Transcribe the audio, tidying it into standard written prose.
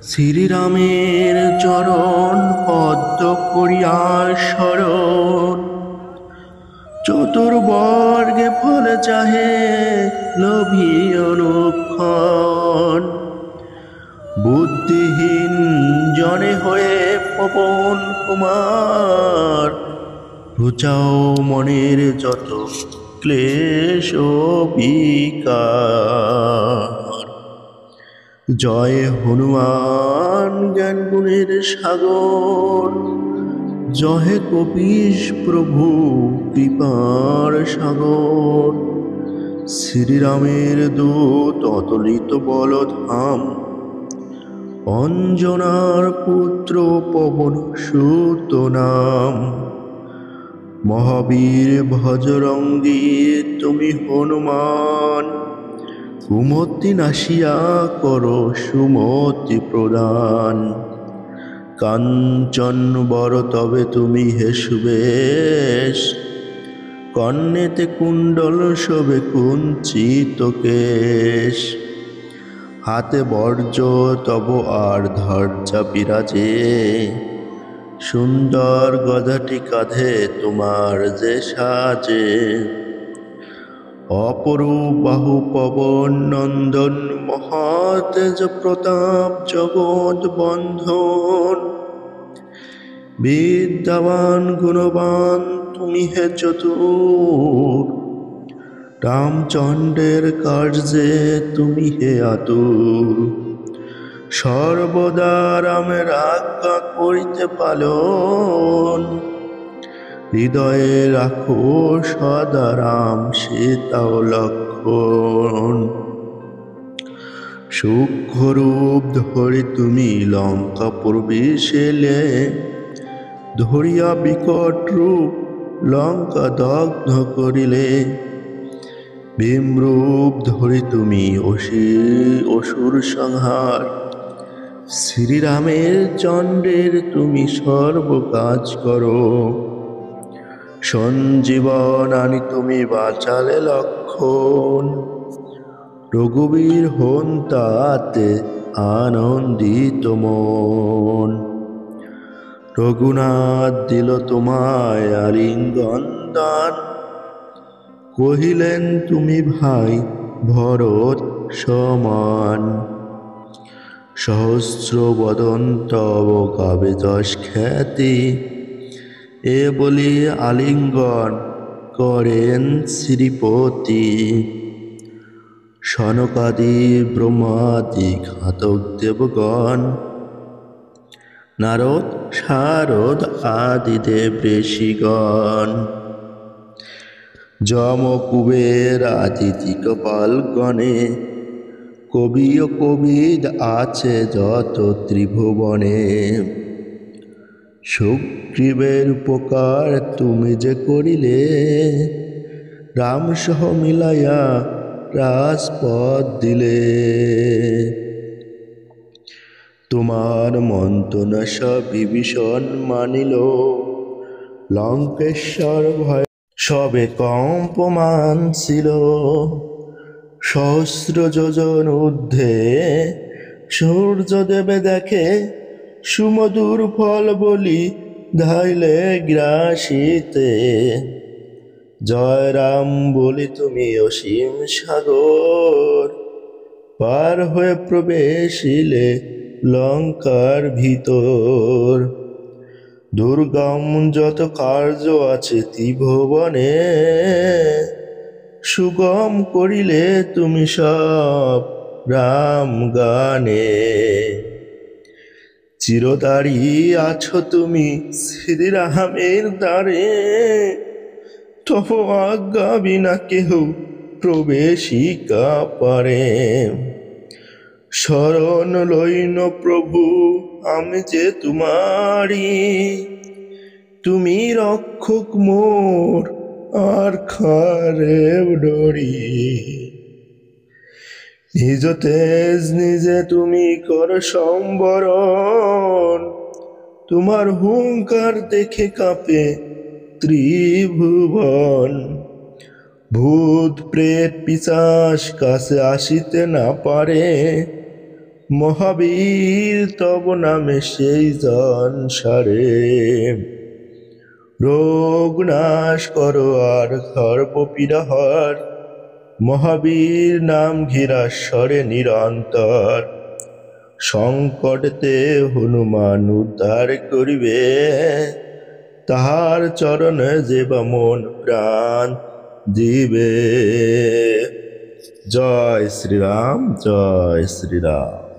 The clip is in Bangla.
শ্রীরামের চরণ পদ্ম করিয়া শরণ, চতুর্বর্গে ফল চাহে লোভী অনুক্ষণ। বুদ্ধিহীন জনে হয়ে পবন কুমার, ঘুচাও মনের যত ক্লেশ ও বিকার। জয় হনুমান জ্ঞান গুণের সাগর, জয় কপীশ প্রভু কৃপার সাগর। শ্রীরামের দূত অতুলিত বলধাম, অঞ্জনার পুত্র পবন সুত নাম। মহাবীর ভজরঙ্গী তুমি হনুমান, কুমতি নাশিয়া করো সুমতি প্রদান। কাঞ্চন বর তবে তুমি হে সুবেশ, কর্ণেতে কুণ্ডল শোভে কুঞ্চিত কেশ। হাতে বর্জ তব আর ধ্বজা বিরাজে, সুন্দর গদাটি কাঁধে তোমার যে সাজে। অপরূপ বাহু পবন নন্দন, মহাতেজ প্রতাপ জগৎ বন্ধন। বিদ্যাবান গুণবান তুমি হে চতুর, রামচন্দ্রের কার্যে তুমি হে আতুর। সর্বদা রামের আজ্ঞা করিতে পালন, হৃদয়ে রাখো সদা রাম সীতাও লক্ষণ। সূক্ষ্মরূপ ধরি তুমি লঙ্কা প্রবেশিলে, ধরিয়া বিকট রূপ লঙ্কা দগ্ধ করিলে। ভীমরূপ ধরি তুমি অসুর সংহার, শ্রীরামের চন্দ্রের তুমি সর্ব কাজ করো। সঞ্জীবন আনি তুমি বাঁচালে লক্ষণ, রঘুবীর হন তাতে আনন্দিত মন। রঘুনাথ দিল তোমায় আলিঙ্গন দান, কহিলেন তুমি ভাই ভরত সমান। সহস্র বদন তব গাবে যশ খ্যাতি, এ বলি আলিঙ্গন করেন শ্রীপতি। সনকাদি ব্রহ্মাদি ঘাতক দেবগণ, নারদ শারদ আদি দেব ঋষিগণ। যম কুবের আদি দিকপাল গণে, কবি ও কবিদ আছে যত ত্রিভুবনে। সুগ্রীবের উপকার তুমি যে করিলে, রাম সহ মিলাইয়া রাজপথ দিলে। তোমার মন্ত্রণা সব বিভীষণ মানিল, লঙ্কেশ্বর ভয় সবে কম্পমান ছিল। সহস্র যোজন ঊর্ধ্বে সূর্য দেবে দেখে, সুমধুর ফল বলি ধাইলে গ্রাসিতে। জয় রাম বলি তুমি অসীম সাগর, পার হয়ে প্রবেশিলে লঙ্কার ভিতর। দুর্গম যত কার্য আছে ত্রিভুবনে, সুগম করিলে তুমি সব রাম গানে। চিরদারি আছো তুমি শ্রীরামের দ্বারে, তব আজ্ঞা বিনা কেহ প্রবেশিকা পারে। শরণ লইন প্রভু আমি যে তোমারি, তুমি রক্ষক মোর আর খারে ডরি। নিজ তেজ নিজে তুমি কর সম্বরণ, তোমার হুঙ্কার দেখে কাঁপে ত্রিভুবন। ভূত প্রেত পিশাচ কাছে আসিতে না পারে, মহাবীর তব নামে সেই জন সারে, রোগ নাশ করো আর সর্বপীড়াহর, মহাবীর নাম ঘিরাস্বরে নিরন্তর। সংকটতে হনুমান উদ্ধার করিবে, তাহার চরণে যে বা মন প্রাণ দিবে। জয় শ্রীরাম, জয় শ্রীরাম।